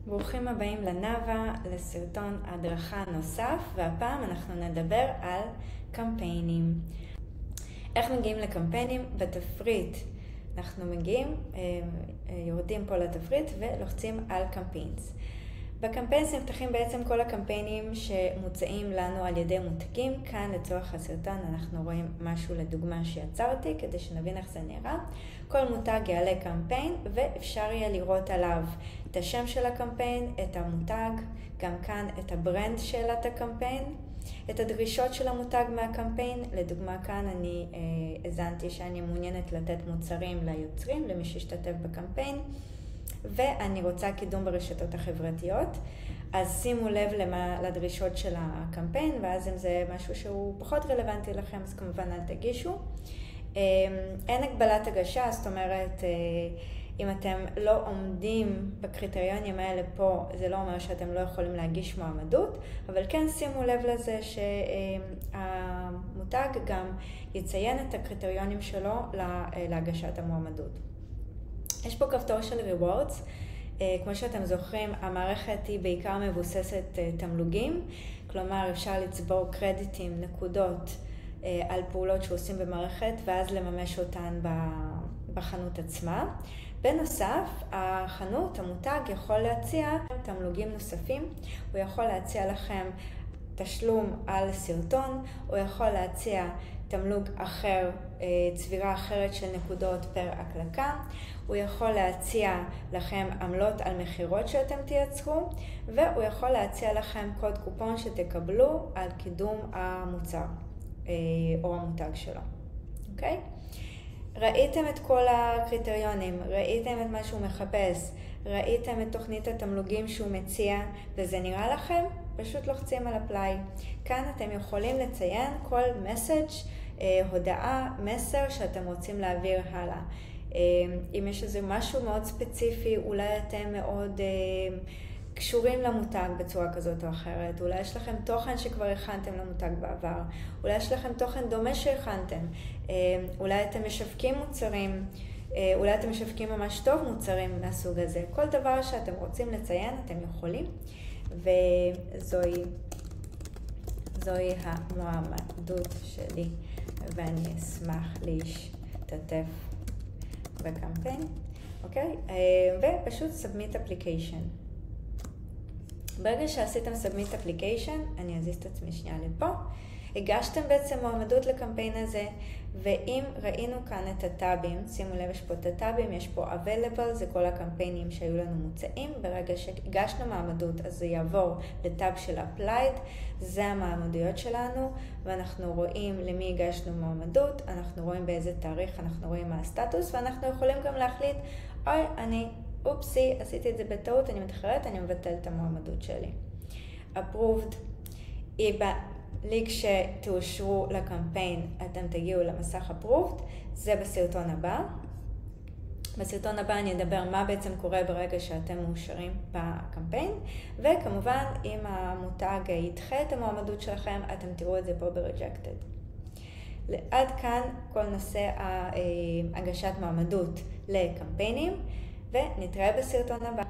ברוכים הבאים לנאווה, לסרטון הדרכה נוסף, והפעם אנחנו נדבר על קמפיינים. איך מגיעים לקמפיינים? בתפריט אנחנו מגיעים, יורדים פה לתפריט ולוחצים על קמפיינס. בקמפיינס נפתחים בעצם כל הקמפיינים שמוצעים לנו על ידי מותגים. כאן לצורך הסרטון אנחנו רואים משהו לדוגמה שיצרתי כדי שנבין איך זה נראה. כל מותג יעלה קמפיין ואפשר יהיה לראות עליו את השם של הקמפיין, את המותג, גם כאן את הברנד של הקמפיין, את הדרישות של המותג מהקמפיין. לדוגמה כאן אני הזנתי שאני מעוניינת לתת מוצרים ליוצרים, למי שישתתף בקמפיין, ואני רוצה קידום ברשתות החברתיות. אז שימו לב לדרישות של הקמפיין, ואז אם זה משהו שהוא פחות רלוונטי לכם, אז כמובן אל תגישו. אין הגבלת הגשה, זאת אומרת, אם אתם לא עומדים בקריטריונים האלה פה, זה לא אומר שאתם לא יכולים להגיש מועמדות, אבל כן שימו לב לזה שהמותג גם יציין את הקריטריונים שלו להגשת המועמדות. יש פה כפתור של rewards. כמו שאתם זוכרים, המערכת היא בעיקר מבוססת תמלוגים, כלומר אפשר לצבור קרדיטים, נקודות על פעולות שעושים במערכת ואז לממש אותן בחנות עצמה. בנוסף, החנות, המותג, יכול להציע תמלוגים נוספים. הוא יכול להציע לכם תשלום על סרטון, הוא יכול להציע תמלוג אחר, צבירה אחרת של נקודות פר הקלקה, הוא יכול להציע לכם עמלות על מחירות שאתם תייצרו, והוא יכול להציע לכם קוד קופון שתקבלו על קידום המוצר או המותג שלו. אוקיי? ראיתם את כל הקריטריונים, ראיתם את מה שהוא מחפש, ראיתם את תוכנית התמלוגים שהוא מציע, וזה נראה לכם? פשוט לוחצים על apply. כאן אתם יכולים לציין כל מסאג', הודעה, מסר שאתם רוצים להעביר הלאה. אם יש איזה משהו מאוד ספציפי, אולי אתם מאוד קשורים למותג בצורה כזאת או אחרת, אולי יש לכם תוכן שכבר הכנתם למותג בעבר, אולי יש לכם תוכן דומה שהכנתם, אולי אתם משווקים מוצרים, אולי אתם משווקים ממש טוב מוצרים מהסוג הזה. כל דבר שאתם רוצים לציין אתם יכולים, וזוהי המועמדות שלי, ואני אשמח להשתתף בקמפיין. אוקיי? ופשוט submit application. ברגע שעשיתם submit application, אני אזיז את עצמי שנייה לפה, הגשתם בעצם מועמדות לקמפיין הזה, ואם ראינו כאן את הטאבים, שימו לב, יש פה את הטאבים, יש פה available, זה כל הקמפיינים שהיו לנו מוצאים. ברגע שהגשנו מועמדות, אז זה יעבור לטאב של applied, זה המועמדויות שלנו, ואנחנו רואים למי הגשנו מועמדות, אנחנו רואים באיזה תאריך, אנחנו רואים מה הסטטוס, ואנחנו יכולים גם להחליט, אופסי, עשיתי את זה בטעות, אני מתחרט, אני מבטל את המועמדות שלי. approved, כשתאושרו לקמפיין, אתם תגיעו למסך approved, זה בסרטון הבא. בסרטון הבא אני אדבר מה בעצם קורה ברגע שאתם מאושרים בקמפיין, וכמובן אם המותג ידחה את המועמדות שלכם, אתם תראו את זה פה ב-rejected. עד כאן כל נושא הגשת מועמדות לקמפיינים, ונתראה בסרטון הבא.